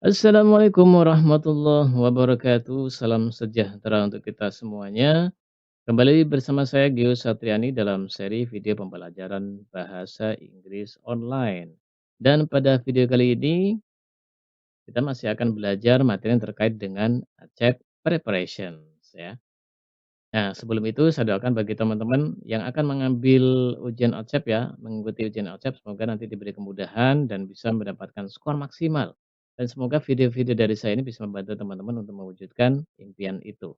Assalamualaikum warahmatullahi wabarakatuh. Salam sejahtera untuk kita semuanya. Kembali bersama saya Gio Satriani dalam seri video pembelajaran bahasa Inggris online. Dan pada video kali ini kita masih akan belajar materi yang terkait dengan accept preparations ya. Nah, sebelum itu saya doakan bagi teman-teman yang akan mengambil ujian OCEP ya, mengikuti ujian OCEP semoga nanti diberi kemudahan dan bisa mendapatkan skor maksimal. Dan semoga video-video dari saya ini bisa membantu teman-teman untuk mewujudkan impian itu.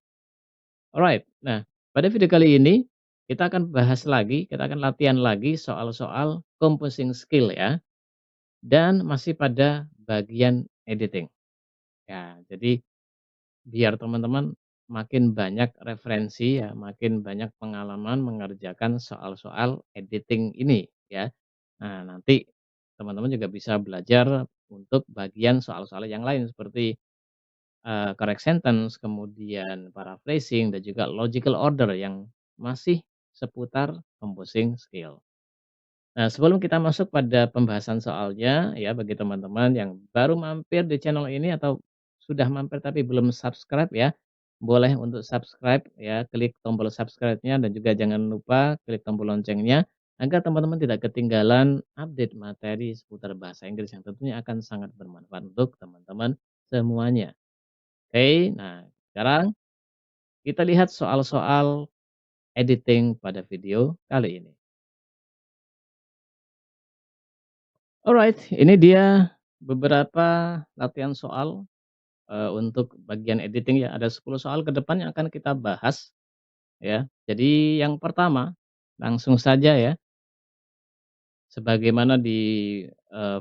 Alright, nah pada video kali ini kita akan bahas lagi, kita akan latihan lagi soal-soal composing skill ya. Dan masih pada bagian editing. Ya, jadi biar teman-teman makin banyak referensi ya, makin banyak pengalaman mengerjakan soal-soal editing ini ya. Nah, nanti teman-teman juga bisa belajar untuk bagian soal-soal yang lain seperti correct sentence, kemudian paraphrasing dan juga logical order yang masih seputar composing skill. Nah, sebelum kita masuk pada pembahasan soalnya, ya bagi teman-teman yang baru mampir di channel ini atau sudah mampir tapi belum subscribe ya, boleh untuk subscribe ya, klik tombol subscribe-nya dan juga jangan lupa klik tombol loncengnya agar teman-teman tidak ketinggalan update materi seputar bahasa Inggris yang tentunya akan sangat bermanfaat untuk teman-teman semuanya. Oke, nah sekarang kita lihat soal-soal editing pada video kali ini. Alright, ini dia beberapa latihan soal, untuk bagian editing ya, ada 10 soal ke depan yang akan kita bahas, ya. Jadi yang pertama, langsung saja ya, sebagaimana di,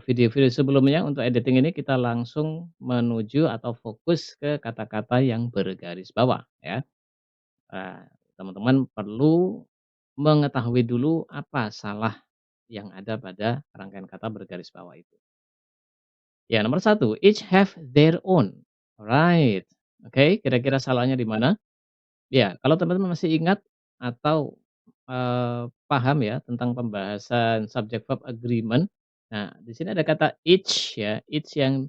video-video sebelumnya untuk editing ini kita langsung menuju atau fokus ke kata-kata yang bergaris bawah ya. Nah, teman-teman perlu mengetahui dulu apa salah yang ada pada rangkaian kata bergaris bawah itu. Ya, nomor satu, each have their own. Alright. Oke, kira-kira salahnya di mana? Ya, kalau teman-teman masih ingat atau, paham ya tentang pembahasan subject verb agreement. Nah, di sini ada kata each ya, each yang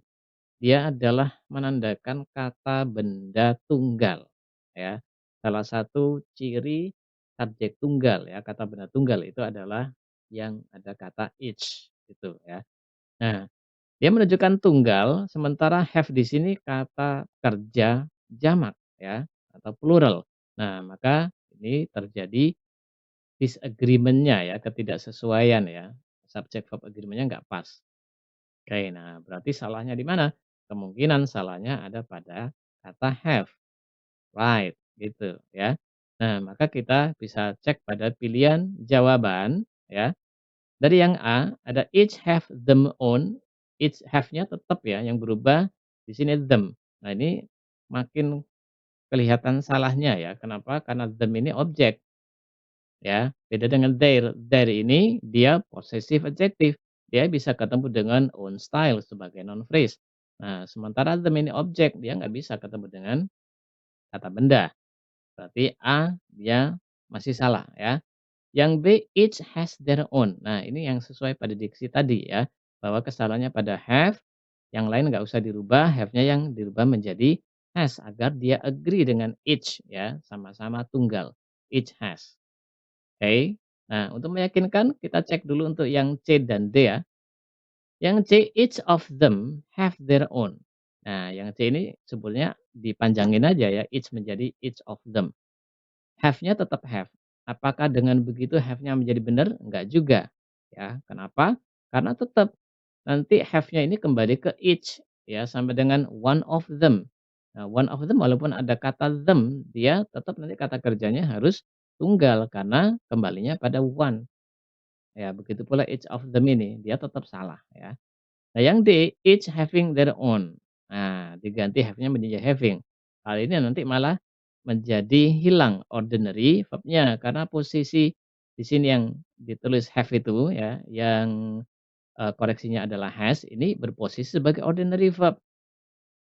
dia adalah menandakan kata benda tunggal, ya. Salah satu ciri subjek tunggal ya, kata benda tunggal itu adalah yang ada kata each, gitu ya. Nah, dia menunjukkan tunggal, sementara have di sini kata kerja jamak ya, atau plural. Nah, maka ini terjadi disagreement-nya ya, ketidaksesuaian ya. Subject verb agreement-nya nggak pas. Oke, nah berarti salahnya di mana? Kemungkinan salahnya ada pada kata have, right, gitu ya. Nah, maka kita bisa cek pada pilihan jawaban ya. Dari yang A, ada each have them own, each have-nya tetap ya, yang berubah di sini them. Nah, ini makin kelihatan salahnya ya, kenapa? Karena them ini objek ya, beda dengan their. Their ini dia possessive adjective, dia bisa ketemu dengan own style sebagai noun phrase. Nah, sementara them ini objek, dia nggak bisa ketemu dengan kata benda. Berarti A, dia masih salah ya. Yang B, each has their own. Nah, ini yang sesuai pada diksi tadi ya, bahwa kesalahannya pada have, yang lain nggak usah dirubah, have-nya yang dirubah menjadi has, agar dia agree dengan each ya, sama-sama tunggal, each has. Oke. Nah, untuk meyakinkan kita cek dulu untuk yang C dan D ya. Yang C, each of them have their own. Nah, yang C ini sebetulnya dipanjangin aja ya, each menjadi each of them. Have-nya tetap have. Apakah dengan begitu have-nya menjadi benar? Enggak juga. Ya, kenapa? Karena tetap nanti have-nya ini kembali ke each ya sampai dengan one of them. Nah, one of them walaupun ada kata them, dia tetap nanti kata kerjanya harus tunggal karena kembalinya pada one. Ya, begitu pula each of them ini, dia tetap salah ya. Nah, yang D, each having their own. Nah, diganti have-nya menjadi having. Hal ini nanti malah menjadi hilang ordinary verb-nya karena posisi di sini yang ditulis have itu ya, yang koreksinya adalah has, ini berposisi sebagai ordinary verb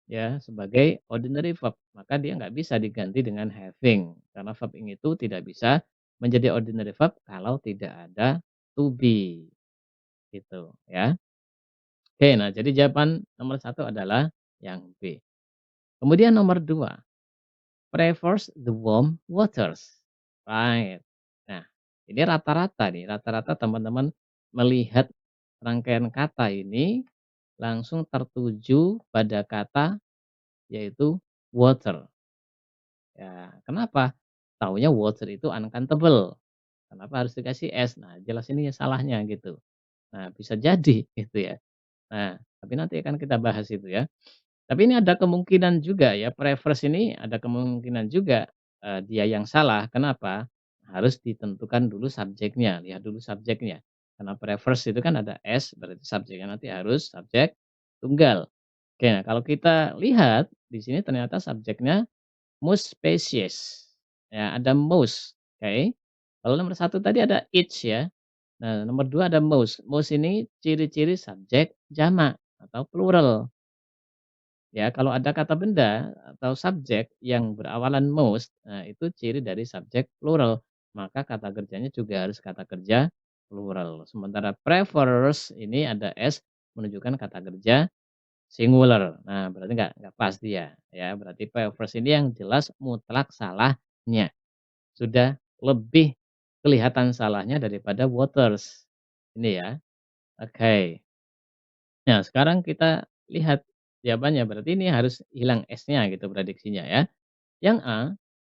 ya, sebagai ordinary verb. Maka dia nggak bisa diganti dengan having karena verb itu tidak bisa menjadi ordinary verb kalau tidak ada to be gitu ya. Oke, nah jadi jawaban nomor satu adalah yang B. Kemudian nomor 2, prefers the warm waters. Right. Nah, ini rata-rata nih, rata-rata teman-teman melihat rangkaian kata ini langsung tertuju pada kata yaitu water. Ya, kenapa? Taunya water itu uncountable. Kenapa harus dikasih S? Nah, jelas ini salahnya gitu. Nah, bisa jadi gitu ya. Nah, tapi nanti akan kita bahas itu ya. Tapi ini ada kemungkinan juga ya, prefers ini ada kemungkinan juga, dia yang salah. Kenapa? Harus ditentukan dulu subjeknya, lihat dulu subjeknya. Karena prefers itu kan ada S, berarti subjeknya nanti harus subjek tunggal. Oke, nah kalau kita lihat di sini ternyata subjeknya most species, ya ada most, oke. Kalau nomor satu tadi ada each ya. Nah, nomor 2 ada most. Most ini ciri-ciri subjek jamak atau plural. Ya, kalau ada kata benda atau subjek yang berawalan most, nah itu ciri dari subjek plural. Maka kata kerjanya juga harus kata kerja plural. Sementara prefers ini ada S menunjukkan kata kerja singular. Nah, berarti nggak pas dia, ya. Berarti prefers ini yang jelas mutlak salahnya. Sudah lebih kelihatan salahnya daripada waters. Ini ya. Oke. Nah, sekarang kita lihat jawabannya, berarti ini harus hilang S-nya gitu prediksinya ya. Yang A,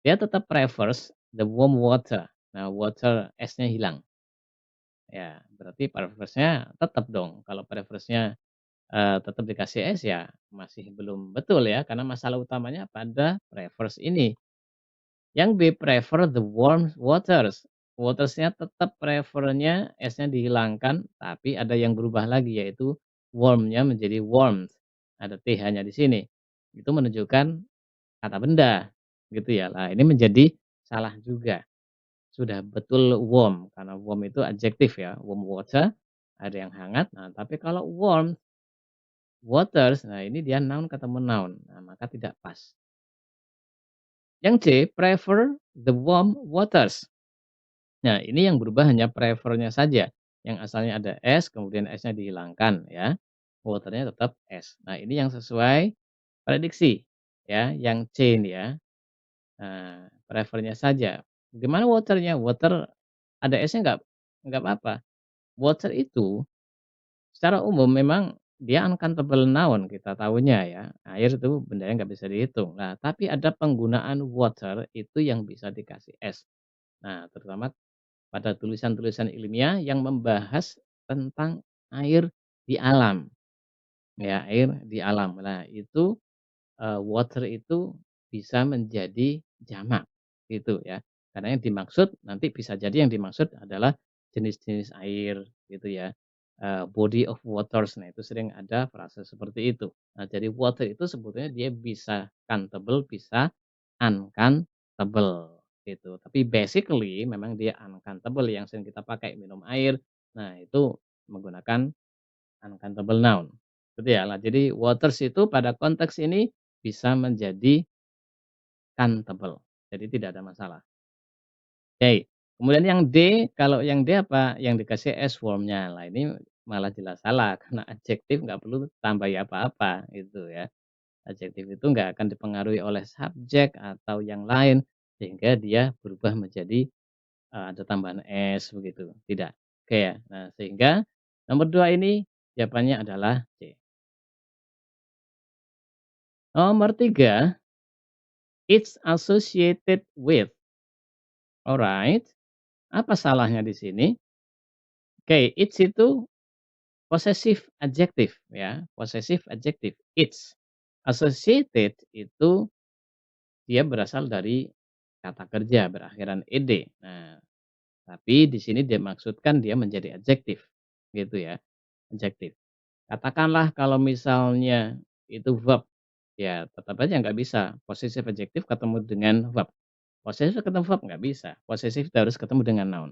dia tetap prefers the warm water. Nah, water S-nya hilang. Ya, berarti prefers-nya tetap dong. Kalau prefers-nya tetap dikasih S ya masih belum betul ya, karena masalah utamanya pada prefers ini. Yang B, prefer the warm waters. Waters-nya tetap prefer-nya S-nya dihilangkan, tapi ada yang berubah lagi yaitu warm-nya menjadi warmth. Ada TH-nya di sini. Itu menunjukkan kata benda, gitu ya. Nah, ini menjadi salah juga. Sudah betul warm, karena warm itu adjektif ya, warm water, ada yang hangat. Nah, tapi kalau warm waters, nah ini dia noun ketemu noun. Nah, maka tidak pas. Yang C, prefer the warm waters. Nah, ini yang berubah hanya prefer-nya saja, yang asalnya ada S, kemudian S-nya dihilangkan ya, water-nya tetap S. Nah, ini yang sesuai prediksi ya, yang C ini ya. Nah, prefer-nya saja. Gimana water-nya? Water ada S-nya nggak apa-apa. Water itu secara umum memang dia uncountable noun kita tahunya ya, air itu benda yang nggak bisa dihitung. Nah, tapi ada penggunaan water itu yang bisa dikasih S. Nah, terutama pada tulisan-tulisan ilmiah yang membahas tentang air di alam, ya, air di alam. Nah, itu, water itu bisa menjadi jamak, gitu ya. Karena yang dimaksud nanti bisa jadi yang dimaksud adalah jenis-jenis air, gitu ya, body of waters. Nah, itu sering ada frase seperti itu. Nah, jadi water itu sebetulnya dia bisa countable, bisa uncountable gitu. Tapi basically memang dia uncountable yang sering kita pakai minum air. Nah, itu menggunakan uncountable noun. Gitu ya. Nah, jadi waters itu pada konteks ini bisa menjadi countable. Jadi tidak ada masalah. Oke. Kemudian yang D, kalau yang D apa? Yang dikasih S formnya. Lah ini malah jelas salah karena adjektif nggak perlu tambahi apa-apa gitu ya. Adjektif itu nggak akan dipengaruhi oleh subjek atau yang lain, sehingga dia berubah menjadi, ada tambahan S begitu, tidak. Oke ya. Nah, sehingga nomor 2 ini jawabannya adalah C. Nomor 3, it's associated with. Alright, apa salahnya di sini? Oke, it's itu possessive adjective ya, possessive adjective, it's. Associated itu dia berasal dari kata kerja berakhiran ed. Nah, tapi di sini dia maksudkan dia menjadi adjektif, gitu ya, adjektif. Katakanlah kalau misalnya itu verb, ya tetap aja nggak bisa possessive adjektif ketemu dengan verb. Possessive ketemu verb nggak bisa, possessive itu harus ketemu dengan noun.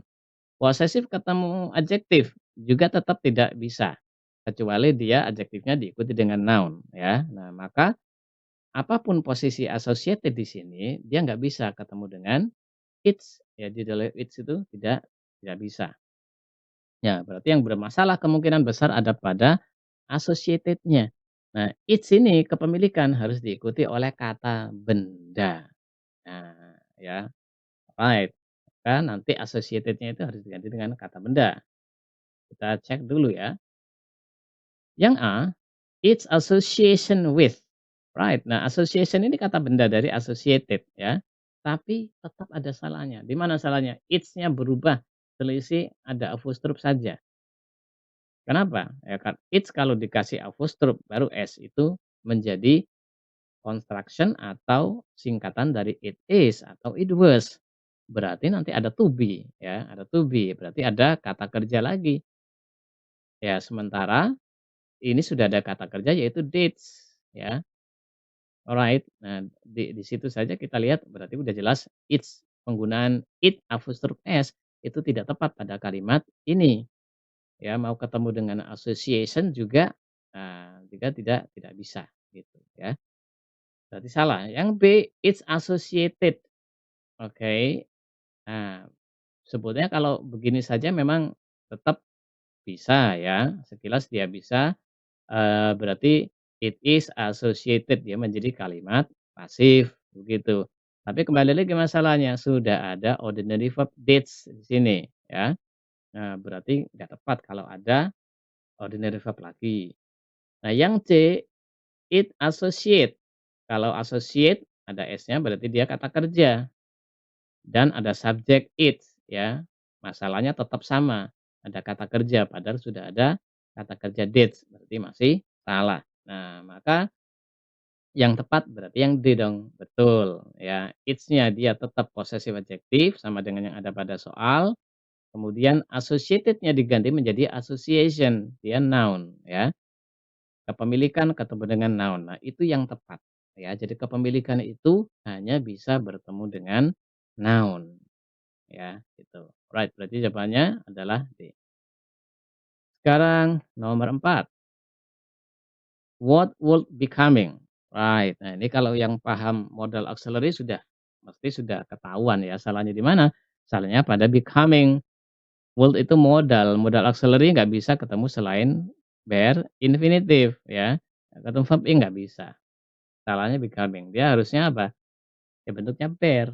Possessive ketemu adjektif juga tetap tidak bisa, kecuali dia adjektifnya diikuti dengan noun ya. Nah, maka apapun posisi associated di sini, dia nggak bisa ketemu dengan it's, ya di dalam it's itu tidak bisa. Ya, berarti yang bermasalah kemungkinan besar ada pada associated-nya. Nah, its ini kepemilikan harus diikuti oleh kata benda. Nah, ya, right. Kan nanti associated-nya itu harus diganti dengan kata benda. Kita cek dulu ya. Yang A, its association with. Right. Nah, association ini kata benda dari associated ya. Tapi tetap ada salahnya. Di mana salahnya? Its-nya berubah. Selisih ada apostrophe saja. Kenapa? Ya kan its kalau dikasih apostrophe baru s itu menjadi construction atau singkatan dari it is atau it was. Berarti nanti ada to be ya, ada to be berarti ada kata kerja lagi. Ya, sementara ini sudah ada kata kerja yaitu did ya. Alright. Nah, di situ saja kita lihat berarti udah jelas it's penggunaan it apostrophe s itu tidak tepat pada kalimat ini. Ya, mau ketemu dengan association juga, juga tidak bisa gitu ya. Berarti salah. Yang B, it's associated. Oke. Nah, sebetulnya kalau begini saja memang tetap bisa ya, sekilas dia bisa, berarti it is associated dia menjadi kalimat pasif, begitu. Tapi kembali lagi masalahnya, sudah ada ordinary verb did di sini ya. Nah, berarti nggak tepat kalau ada ordinary verb lagi. Nah, yang C, it associate. Kalau associate ada S-nya berarti dia kata kerja dan ada subjek it ya. Masalahnya tetap sama, ada kata kerja padahal sudah ada kata kerja did, berarti masih salah. Nah, maka yang tepat berarti yang D dong, betul ya. It's-nya dia tetap possessive adjective sama dengan yang ada pada soal, kemudian associated-nya diganti menjadi association, dia noun ya. Kepemilikan ketemu dengan noun. Nah, itu yang tepat, ya. Jadi kepemilikan itu hanya bisa bertemu dengan noun, ya, gitu. Right, berarti jawabannya adalah D. Sekarang nomor 4, what would becoming? Right, nah ini kalau yang paham modal auxiliary sudah ketahuan ya salahnya di mana, salahnya pada becoming. Would itu modal auxiliary nggak bisa ketemu selain bare infinitive ya, ketemu verb ing nggak bisa. Salahnya becoming, dia harusnya apa? Ya bentuknya bear,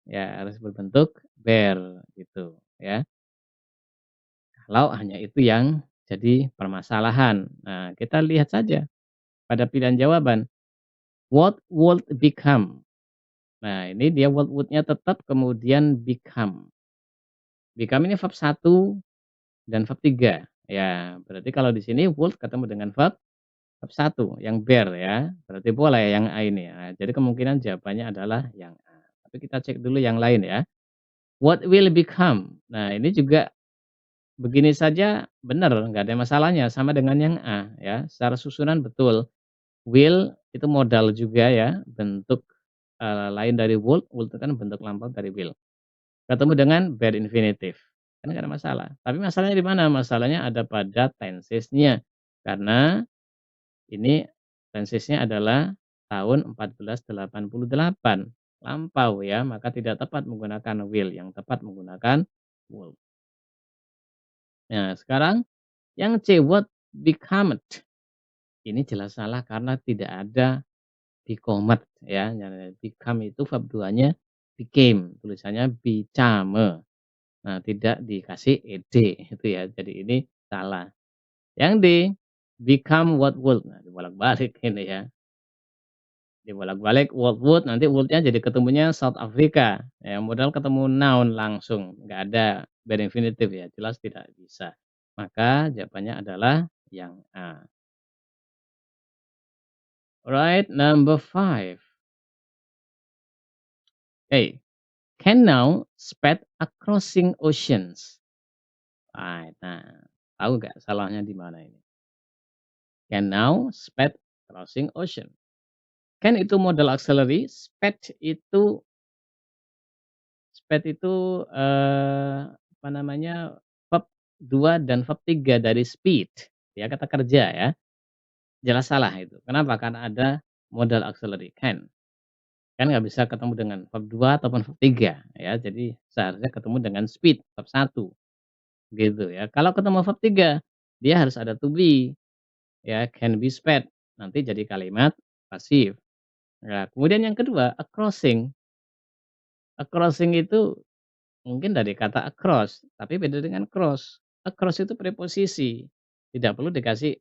ya harus berbentuk bear gitu ya. Kalau hanya itu yang jadi permasalahan. Nah, kita lihat saja pada pilihan jawaban, what would become. Nah, ini dia would-nya tetap kemudian become. Become ini verb satu dan verb 3. Ya, berarti kalau di sini would ketemu dengan verb 1 yang bear ya, berarti boleh yang A ini. Nah, jadi kemungkinan jawabannya adalah yang A. Tapi kita cek dulu yang lain ya. What will become? Nah, ini juga begini saja benar, nggak ada masalahnya, sama dengan yang A ya. Secara susunan betul. Will itu modal juga ya, bentuk, lain dari would itu kan bentuk lampau dari will. Ketemu dengan bare infinitive, kan nggak ada masalah. Tapi masalahnya di mana? Masalahnya ada pada tenses-nya. Karena ini tensesnya adalah tahun 1488, lampau ya, maka tidak tepat menggunakan will, yang tepat menggunakan would. Nah, sekarang yang C, what becometh, ini jelas salah karena tidak ada becometh ya, become itu verb 2-nya became, tulisannya became. Nah, tidak dikasih ed itu ya, jadi ini salah. Yang D, become what would, nah dibolak-balik ini ya. Dibolak-balik would nanti would-nya jadi ketemunya South Africa, ya modal ketemu noun langsung, nggak ada bare infinitive ya, jelas tidak bisa. Maka jawabannya adalah yang A. Right, number 5. A, can now sped crossing oceans. Right, nah, tahu nggak salahnya di mana ini? Can now sped crossing ocean. Can itu modal auxiliary, sped itu, apa namanya, verb 2 dan verb 3 dari speed, ya kata kerja ya, jelas salah itu. Kenapa? Karena ada modal auxiliary can. Kan nggak bisa ketemu dengan verb 2 ataupun verb 3 ya, jadi seharusnya ketemu dengan speed, verb 1 gitu ya. Kalau ketemu verb 3 dia harus ada to be ya, can be sped. nanti jadi kalimat pasif. Nah, kemudian yang kedua, a-crossing itu mungkin dari kata across, tapi beda dengan cross. Across itu preposisi, tidak perlu dikasih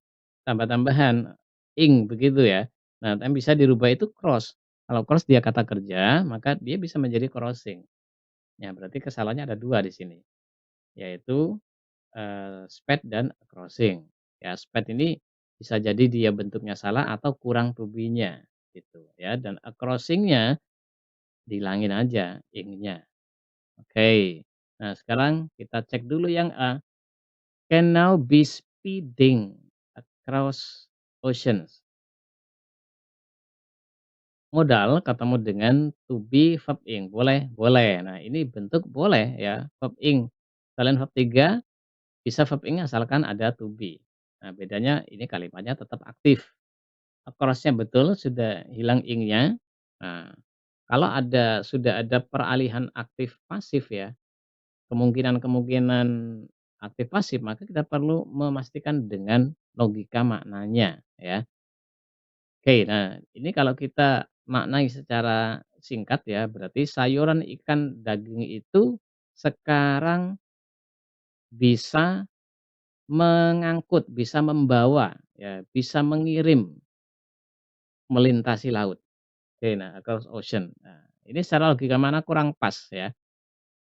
tambah-tambahan, ing begitu ya. Nah, yang bisa dirubah itu cross. Kalau cross dia kata kerja, maka dia bisa menjadi crossing. Ya, berarti kesalahannya ada 2 di sini, yaitu, sped dan crossing. Ya, sped ini bisa jadi dia bentuknya salah atau kurang tubinya, gitu ya, dan a-crossing-nya dihilangin aja ing-nya. Oke. Nah, sekarang kita cek dulu yang A, can now be speeding across oceans. Modal ketemu dengan to be verb ing, boleh boleh. Nah, ini bentuk boleh ya, verb ing. Kalian verb 3 bisa verb ing asalkan ada to be. Nah, bedanya ini kalimatnya tetap aktif. Across-nya betul sudah hilang ing-nya. Nah, kalau sudah ada peralihan aktif pasif ya, kemungkinan-kemungkinan aktif pasif, maka kita perlu memastikan dengan logika maknanya ya. Oke, nah ini kalau kita maknai secara singkat ya, berarti sayuran, ikan, daging itu sekarang bisa mengangkut, bisa membawa ya, bisa mengirim melintasi laut. Oke, nah across ocean. Nah, ini secara logika mana kurang pas ya.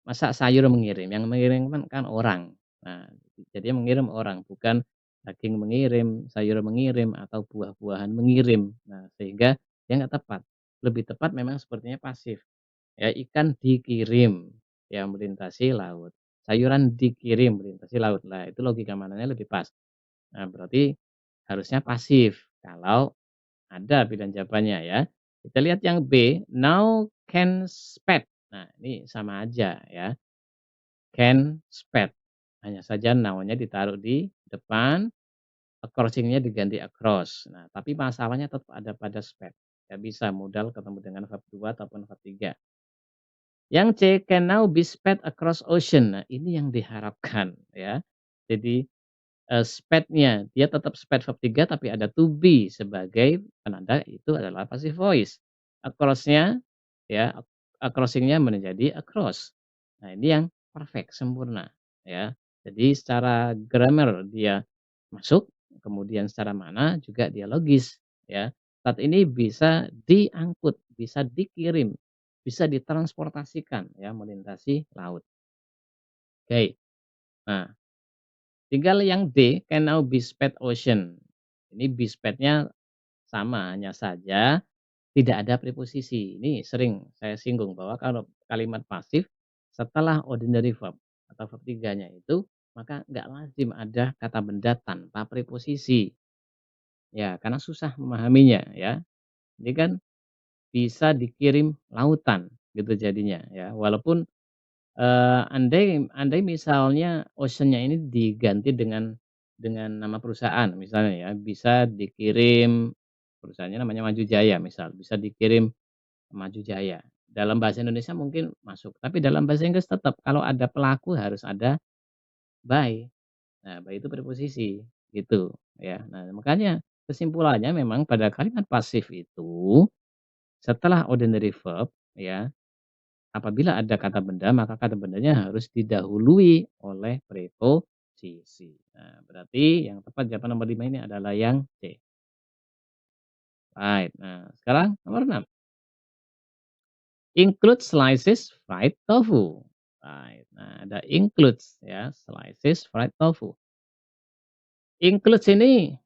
Masa sayur mengirim, yang mengirim kan orang. Nah, jadi yang mengirim orang, bukan daging mengirim, sayur mengirim, atau buah-buahan mengirim. Nah, sehingga dia nggak tepat. Lebih tepat memang sepertinya pasif. Ya, ikan dikirim, yang melintasi laut. Sayuran dikirim melintasi laut. Nah, itu logika mananya lebih pas. Nah, berarti harusnya pasif kalau ada pilihan jawabannya ya. Kita lihat yang B, now can sped. Nah, ini sama aja ya. Can sped. Hanya saja now-nya ditaruh di depan, crossing-nya diganti across. Nah, tapi masalahnya tetap ada pada sped. Nggak bisa modal ketemu dengan verb 2 ataupun verb 3. Yang C, can now be sped across ocean. Nah, ini yang diharapkan ya. Jadi sped-nya dia tetap sped verb 3 tapi ada to be sebagai penanda itu adalah passive voice. Across-nya ya, crossing-nya menjadi across. Nah, ini yang perfect, sempurna ya. Jadi secara grammar dia masuk, kemudian secara makna juga dia logis ya. Saat ini bisa diangkut, bisa dikirim, bisa ditransportasikan ya melintasi laut. Oke. Nah, tinggal yang D, can now be sped ocean. Ini be sped-nya sama, hanya saja tidak ada preposisi. Ini sering saya singgung bahwa kalau kalimat pasif setelah ordinary verb atau verb tiganya itu, maka nggak lazim ada kata benda tanpa preposisi. Ya, karena susah memahaminya ya. Ini kan bisa dikirim lautan gitu jadinya ya. Walaupun andai andai misalnya ocean-nya ini diganti dengan nama perusahaan misalnya ya, bisa dikirim perusahaannya namanya Maju Jaya misal, bisa dikirim Maju Jaya. Dalam bahasa Indonesia mungkin masuk, tapi dalam bahasa Inggris tetap kalau ada pelaku harus ada by. Nah, by itu preposisi, gitu ya. Nah, makanya kesimpulannya memang pada kalimat pasif itu setelah ordinary verb ya, apabila ada kata benda, maka kata bendanya harus didahului oleh preposisi. Nah, berarti yang tepat jawaban nomor 5 ini adalah yang C. Right. Nah, sekarang nomor 6. Include slices fried tofu. Right. Nah, ada includes ya, slices fried tofu. Includes ini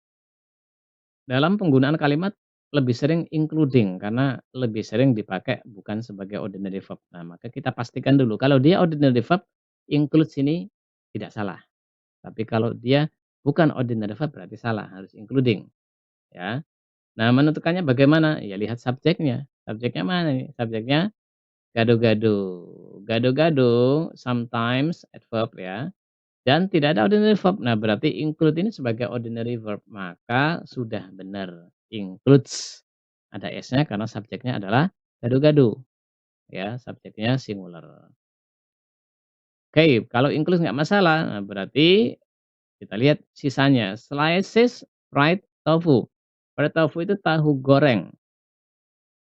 dalam penggunaan kalimat lebih sering including karena lebih sering dipakai bukan sebagai ordinary verb. Nah, maka kita pastikan dulu kalau dia ordinary verb, includes ini tidak salah. Tapi kalau dia bukan ordinary verb berarti salah, harus including, ya. Nah, menentukannya bagaimana? Ya lihat subjeknya. Subjeknya mana nih? Subjeknya gado-gado. Gado-gado sometimes adverb ya, dan tidak ada ordinary verb. Nah, berarti include ini sebagai ordinary verb, maka sudah benar, includes. Ada s-nya karena subjeknya adalah gado-gado, ya, subjeknya singular. Oke, kalau include nggak masalah, nah berarti kita lihat sisanya, slices fried tofu. Fried tofu itu tahu goreng,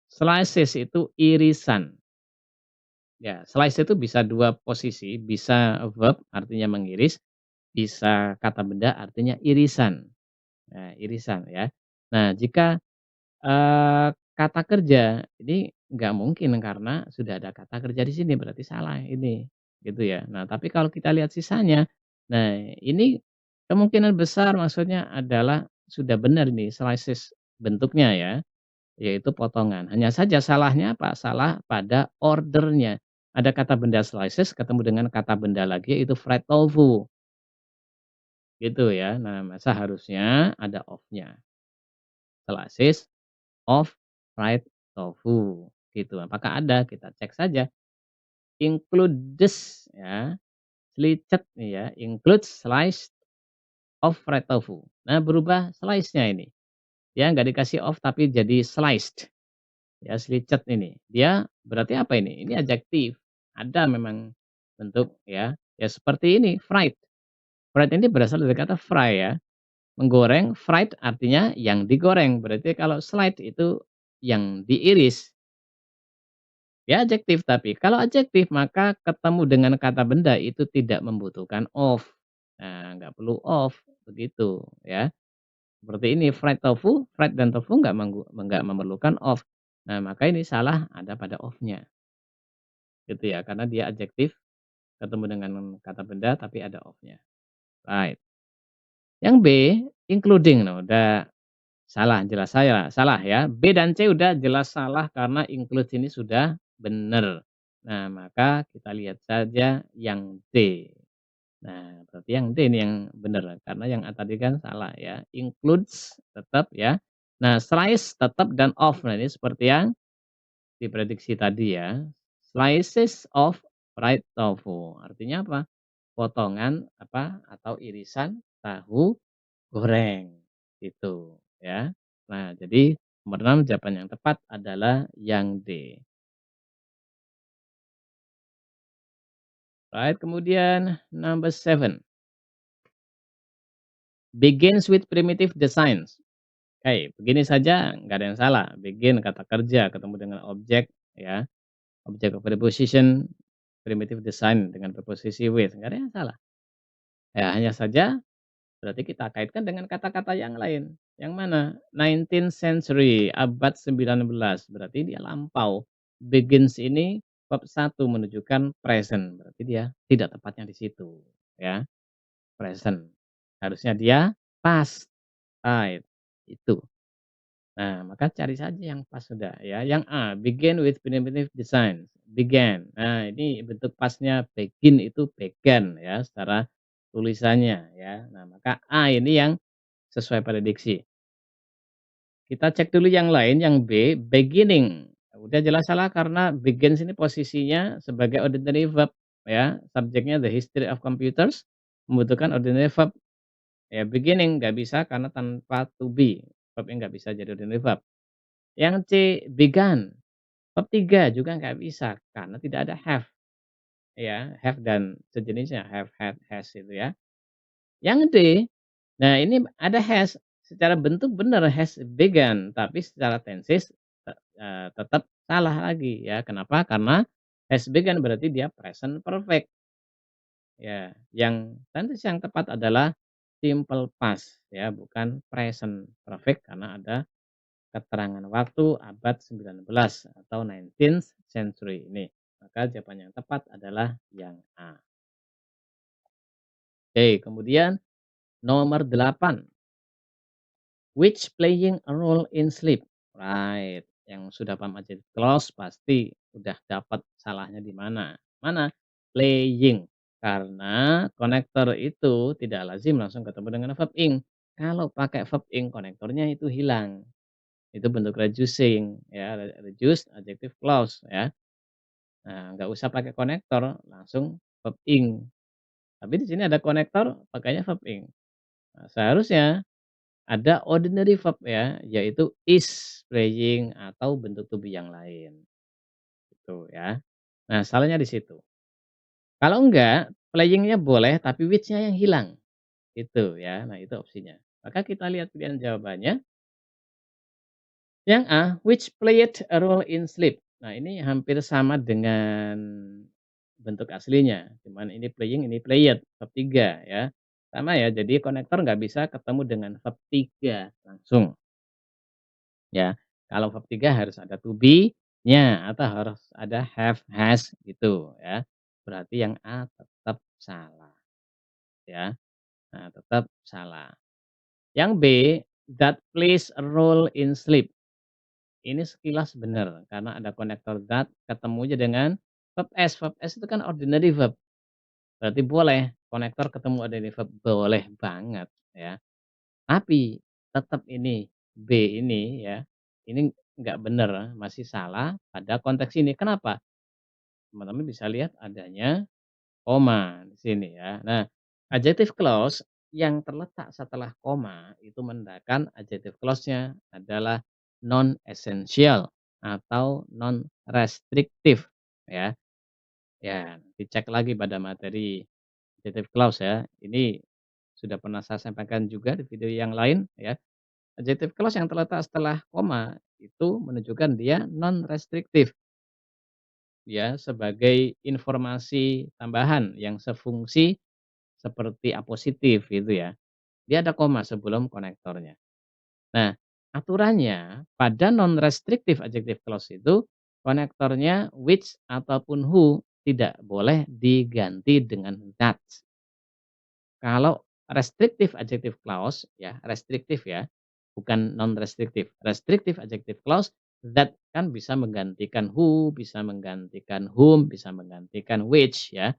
slices itu irisan. Ya, slice itu bisa 2 posisi, bisa verb artinya mengiris, bisa kata benda artinya irisan. Nah, irisan ya. Nah, jika kata kerja, ini nggak mungkin karena sudah ada kata kerja di sini, berarti salah ini, gitu ya. Nah, tapi kalau kita lihat sisanya, nah ini kemungkinan besar maksudnya adalah sudah benar nih slices bentuknya ya, yaitu potongan. Hanya saja salahnya apa? Salah pada ordernya. Ada kata benda slices ketemu dengan kata benda lagi yaitu fried tofu, gitu ya. Nah, seharusnya ada off-nya, slices of fried tofu, gitu. Apakah ada? Kita cek saja, includes ya, sliced nih ya, includes slice of fried tofu. Nah, berubah slice-nya ini, ya nggak dikasih of tapi jadi sliced, ya sliced ini. Dia berarti apa ini? Ini adjektif, ada memang bentuk ya, ya seperti ini fried. Fried ini berasal dari kata fry ya, menggoreng, fried artinya yang digoreng, berarti kalau slide itu yang diiris. Ya adjektif, tapi kalau adjektif maka ketemu dengan kata benda itu tidak membutuhkan of. Nah, nggak perlu of, begitu ya. Seperti ini fried tofu, fried dan tofu nggak memerlukan of. Nah, maka ini salah ada pada of-nya, gitu ya. Karena dia adjektif ketemu dengan kata benda tapi ada of-nya. Right. Yang B, including. Nah, udah salah, jelas saya salah ya. B dan C udah jelas salah karena include ini sudah benar. Nah, maka kita lihat saja yang D. Nah, berarti yang D ini yang benar, karena yang A tadi kan salah ya. Includes tetap ya. Nah, slice tetap dan of. Nah, ini seperti yang diprediksi tadi ya. Slices of fried tofu. Artinya apa? Potongan apa atau irisan tahu goreng, gitu ya. Nah, jadi nomor 6 jawaban yang tepat adalah yang D. Right, kemudian number 7, begins with primitive designs. Oke, begini saja nggak ada yang salah. Begin kata kerja ketemu dengan objek ya, objek of preposition, primitive design dengan preposisi with, nggak ada yang salah. Ya, hanya saja berarti kita kaitkan dengan kata-kata yang lain. Yang mana? 19th century, abad 19, berarti dia lampau. Begins ini bab 1 menunjukkan present, berarti dia tidak tepatnya di situ, ya, present. Harusnya dia past, right, itu. Nah, maka cari saja yang pas sudah ya. Yang A, begin with primitive design, began. Nah, ini bentuk pasnya begin itu began ya secara tulisannya ya. Nah, maka A ini yang sesuai prediksi. Kita cek dulu yang lain, yang B, beginning. Udah jelas salah karena begins ini posisinya sebagai ordinary verb ya. Subjeknya the history of computers, membutuhkan ordinary verb. Ya, beginning nggak bisa karena tanpa to be. Verbnya nggak bisa jadi ordinary verb. Yang C, began. Bab 3 juga nggak bisa karena tidak ada have ya, have dan sejenisnya, have, had, has itu ya. Yang D, nah ini ada has, secara bentuk benar has began, tapi secara tenses tetap salah lagi ya. Kenapa? Karena has began berarti dia present perfect ya. Yang tenses yang tepat adalah simple past ya, bukan present perfect karena ada keterangan waktu abad 19 atau 19th century ini. Maka jawaban yang tepat adalah yang A. Oke, kemudian nomor 8, which playing a role in sleep. Right, yang sudah paham adjective clause pasti udah dapat salahnya di mana. Mana? Playing. Karena konektor itu tidak lazim langsung ketemu dengan verb ing. Kalau pakai verb ing konektornya itu hilang. Itu bentuk reducing ya, reduce adjective clause ya. Nah, nggak usah pakai konektor, langsung verb ing. Tapi di sini ada konektor, pakainya verb ing. Nah, seharusnya ada ordinary verb ya, yaitu is, playing, atau bentuk to be yang lain, gitu ya. Nah, salahnya di situ. Kalau enggak, playing-nya boleh tapi which-nya yang hilang, itu ya. Nah, itu opsinya. Maka kita lihat pilihan jawabannya. Yang A, which played a role in sleep. Nah, ini hampir sama dengan bentuk aslinya, cuman ini playing, ini played, verb 3 ya. Sama ya, jadi konektor nggak bisa ketemu dengan verb 3 langsung ya. Kalau verb 3 harus ada to be-nya atau harus ada have, has gitu ya. Berarti yang A tetap salah ya. Nah, tetap salah. Yang B, that plays a role in sleep. Ini sekilas benar, karena ada konektor that ketemunya dengan verb S. Verb S itu kan ordinary verb, berarti boleh konektor ketemu ordinary verb, boleh banget ya. Tapi tetap ini B ini ya, ini nggak benar, masih salah pada konteks ini. Kenapa? Teman-teman bisa lihat adanya koma di sini ya. Nah, adjective clause yang terletak setelah koma itu menandakan adjective clause-nya adalah non-essential atau non-restrictive ya. Ya, dicek lagi pada materi adjective clause ya. Ini sudah pernah saya sampaikan juga di video yang lain ya. Adjective clause yang terletak setelah koma itu menunjukkan dia non-restrictive ya, sebagai informasi tambahan yang sefungsi seperti apositif gitu ya. Dia ada koma sebelum konektornya. Nah, aturannya pada non-restrictive adjective clause itu konektornya which ataupun who tidak boleh diganti dengan that. Kalau restrictive adjective clause ya, restrictive ya, bukan non-restrictive. Restrictive adjective clause that kan bisa menggantikan who, bisa menggantikan whom, bisa menggantikan which ya.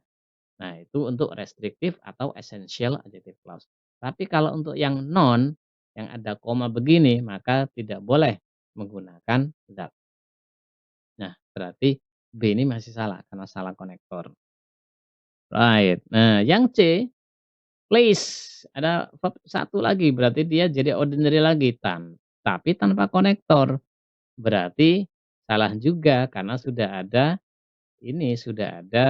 Nah, itu untuk restrictive atau essential adjective clause. Tapi kalau untuk yang non, yang ada koma begini, maka tidak boleh menggunakan that. Nah, berarti B ini masih salah karena salah konektor. Right. Nah, yang C, place. Ada verb satu lagi, berarti dia jadi ordinary lagi, tapi tanpa konektor. Berarti salah juga karena sudah ada ini, sudah ada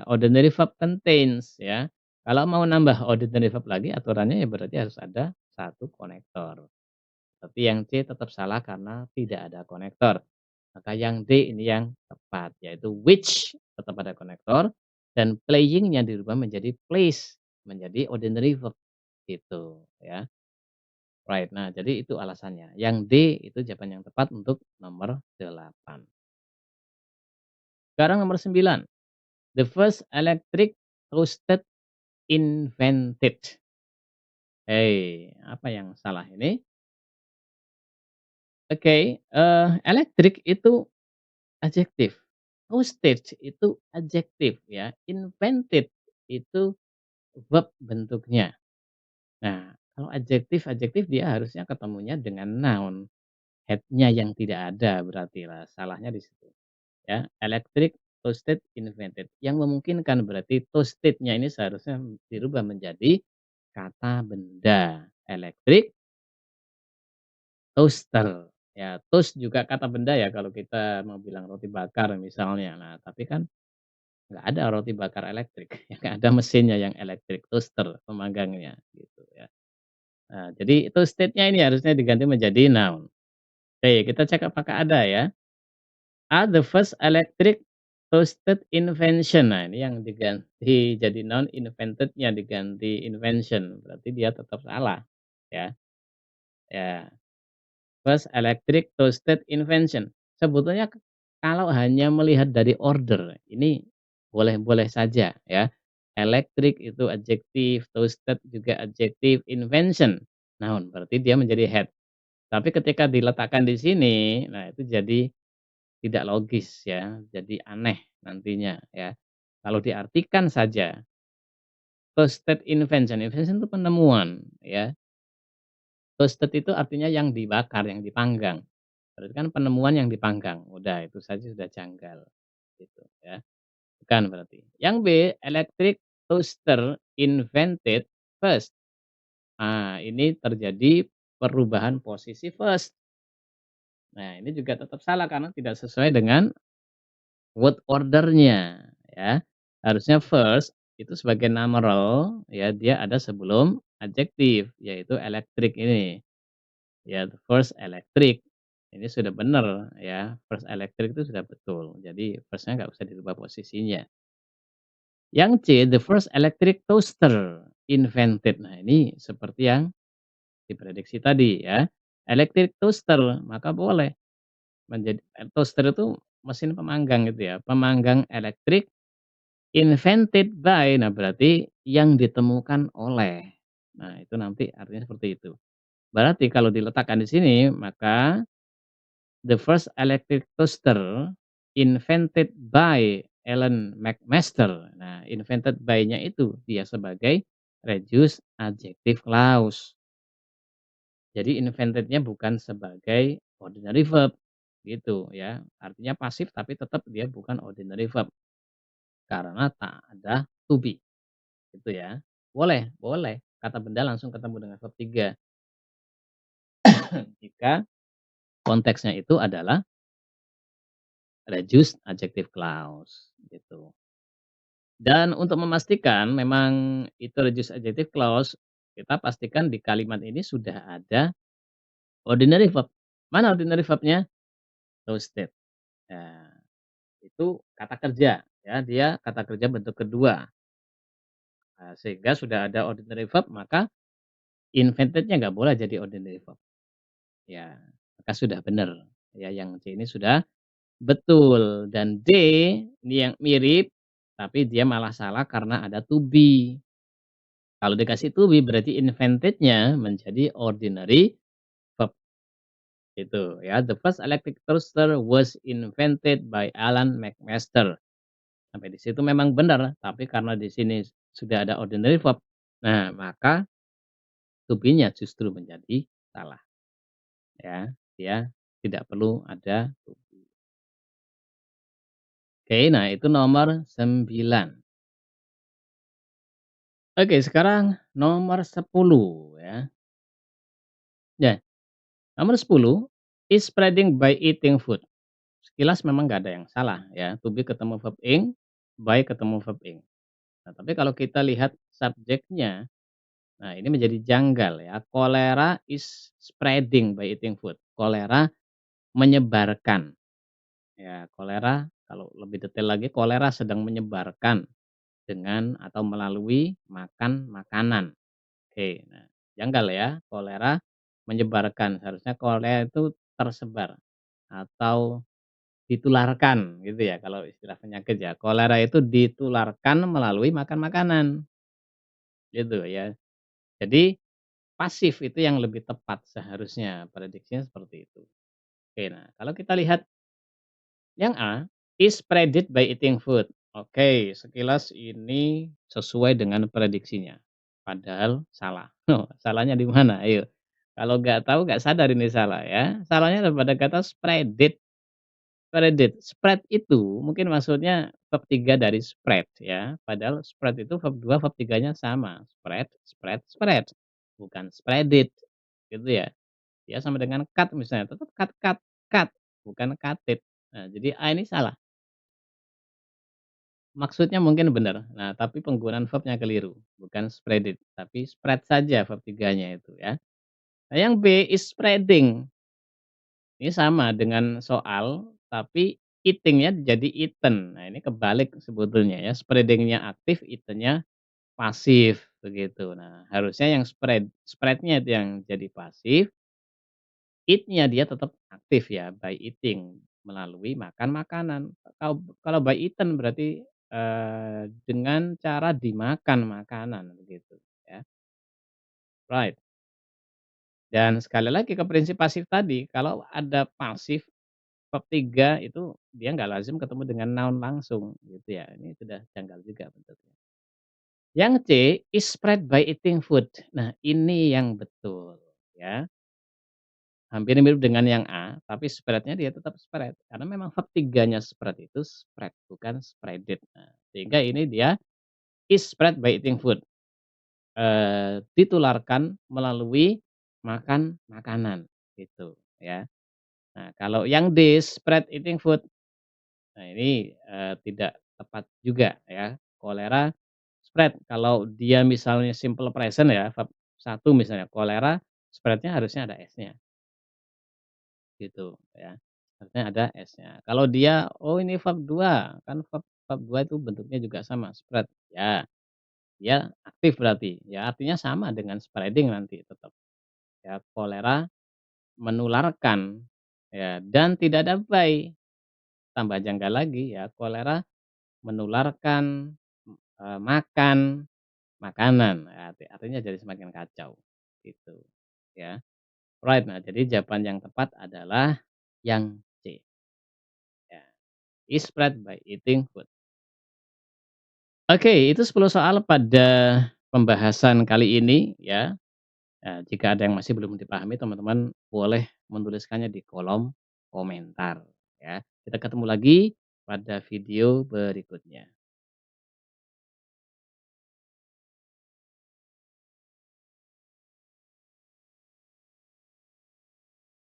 ordinary verb contains ya. Kalau mau nambah ordinary verb lagi aturannya ya berarti harus ada satu konektor. Tapi yang C tetap salah karena tidak ada konektor. Maka yang D ini yang tepat, yaitu which tetap ada konektor dan playing-nya dirubah menjadi plays, menjadi ordinary verb gitu ya. Right. Nah, jadi itu alasannya. Yang D itu jawaban yang tepat untuk nomor 8. Sekarang nomor 9. The first electric toaster invented. Apa yang salah ini? Oke, electric itu adjektif, toasted itu adjektif ya, invented itu verb bentuknya. Nah, kalau adjektif dia harusnya ketemunya dengan noun, head-nya yang tidak ada berarti lah, salahnya di situ ya. Electric, toasted, invented. Yang memungkinkan berarti toasted-nya ini seharusnya dirubah menjadi kata benda. Electric toaster, ya toast juga kata benda ya kalau kita mau bilang roti bakar misalnya. Nah, tapi kan nggak ada roti bakar elektrik, ya nggak ada mesinnya yang elektrik, toaster pemanggangnya gitu ya. Nah, jadi toasted-nya ini harusnya diganti menjadi noun. Oke, kita cek apakah ada ya. A, the first electric toasted invention. Nah, ini yang diganti jadi noun, invented-nya diganti invention, berarti dia tetap salah ya. Ya. First electric toasted invention. Sebetulnya kalau hanya melihat dari order, ini boleh-boleh saja ya. Electric itu adjektif, toasted juga adjektif, invention noun, berarti dia menjadi head. Tapi ketika diletakkan di sini, nah itu jadi tidak logis ya, jadi aneh nantinya ya. Kalau diartikan saja, toasted invention, invention itu penemuan ya. Toasted itu artinya yang dibakar, yang dipanggang. Berarti kan penemuan yang dipanggang, udah itu saja sudah janggal, gitu ya. Bukan berarti. Yang B, electric toaster invented first. Nah, ini terjadi perubahan posisi first. Nah, ini juga tetap salah karena tidak sesuai dengan word order-nya ya. Harusnya first itu sebagai numeral ya, dia ada sebelum adjektif, yaitu electric ini. Ya, the first electric. Ini sudah benar ya, first electric itu sudah betul. Jadi first-nya nggak usah dirubah posisinya. Yang C, the first electric toaster invented. Nah, ini seperti yang diprediksi tadi ya. Electric toaster, maka boleh menjadi toaster itu mesin pemanggang gitu ya, pemanggang elektrik invented by. Nah, berarti yang ditemukan oleh. Nah, itu nanti artinya seperti itu. Berarti kalau diletakkan di sini, maka the first electric toaster invented by Alan McMaster. Nah, invented by-nya itu dia sebagai reduced adjective clause. Jadi invented-nya bukan sebagai ordinary verb gitu ya. Artinya pasif tapi tetap dia bukan ordinary verb karena tak ada to be gitu ya. Boleh boleh kata benda langsung ketemu dengan verb 3 jika konteksnya itu adalah reduced adjective clause gitu. Dan untuk memastikan memang itu reduced adjective clause, kita pastikan di kalimat ini sudah ada ordinary verb. Mana ordinary verb-nya? Toasted. Nah, itu kata kerja ya, dia kata kerja bentuk kedua. Nah, sehingga sudah ada ordinary verb maka invented-nya nggak boleh jadi ordinary verb. Ya, maka sudah benar. Ya, yang C ini sudah betul dan D ini yang mirip tapi dia malah salah karena ada to be. Kalau dikasih to be berarti invented-nya menjadi ordinary verb itu ya. The first electric toaster was invented by Alan McMaster. Sampai di situ memang benar, tapi karena di sini sudah ada ordinary verb, nah maka to be-nya justru menjadi salah ya. Dia tidak perlu ada to be. Oke, nah itu nomor 9. Oke, sekarang nomor 10 ya. Ya, nomor 10, is spreading by eating food. Sekilas memang nggak ada yang salah ya, to be ketemu verb ing, by ketemu verb ing. Nah, tapi kalau kita lihat subjeknya, nah ini menjadi janggal ya. Cholera is spreading by eating food. Cholera menyebarkan. Ya, cholera kalau lebih detail lagi, cholera sedang menyebarkan dengan atau melalui makan makanan. Oke, nah janggal ya, cholera menyebarkan. Seharusnya cholera itu tersebar atau ditularkan gitu ya kalau istilah penyakit ya. Kolera itu ditularkan melalui makan makanan, gitu ya. Jadi pasif itu yang lebih tepat seharusnya, prediksinya seperti itu. Oke, nah kalau kita lihat yang A, is spreaded by eating food. Oke, sekilas ini sesuai dengan prediksinya, padahal salah. Oh, salahnya di mana? Ayo, kalau nggak tahu nggak sadar ini salah ya. Salahnya ada pada kata spreaded. Spreaded, spread itu mungkin maksudnya verb 3 dari spread ya, padahal spread itu verb 2 verb 3-nya sama, spread spread spread, bukan spreaded, gitu ya. Ya sama dengan cut misalnya, tetap cut cut cut, bukan cut it. Nah, jadi A ini salah, maksudnya mungkin benar, nah tapi penggunaan verbnya keliru, bukan spreaded, tapi spread saja verb 3-nya itu ya. Nah yang B is spreading. Ini sama dengan soal, tapi eating-nya jadi eaten. Nah, ini kebalik sebetulnya ya, spreading-nya aktif, eaten-nya pasif, begitu. Nah, harusnya yang spread-nya itu yang jadi pasif, eat-nya dia tetap aktif ya, by eating, melalui makan makanan. Kalau kalau by eaten berarti, dengan cara dimakan makanan, begitu ya. Right. Dan sekali lagi ke prinsip pasif tadi, kalau ada pasif bab 3 itu dia nggak lazim ketemu dengan noun langsung gitu ya, ini sudah janggal juga bentuknya. Yang C, is spread by eating food. Nah ini yang betul ya, hampir mirip dengan yang A, tapi spread-nya dia tetap spread, karena memang verb 3-nya spread itu spread bukan spreaded. Nah, sehingga ini dia is spread by eating food, ditularkan melalui makan makanan gitu ya. Nah kalau yang D, spread eating food. Nah ini, tidak tepat juga ya, kolera spread kalau dia misalnya simple present ya, verb 1 misalnya kolera, spread-nya harusnya ada S-nya. gitu ya. Artinya ada S-nya. Kalau dia, oh ini verb 2 kan verb 2 itu bentuknya juga sama, spread, ya dia aktif berarti, ya artinya sama dengan spreading nanti tetap, ya. Kolera menularkan, ya, dan tidak ada by, tambah janggal lagi ya, kolera menularkan, makan makanan, artinya jadi semakin kacau, gitu, ya. Right, nah jadi jawaban yang tepat adalah yang C, ya, is spread by eating food. Oke, itu 10 soal pada pembahasan kali ini ya. Jika ada yang masih belum dipahami teman-teman boleh menuliskannya di kolom komentar ya. Kita ketemu lagi pada video berikutnya.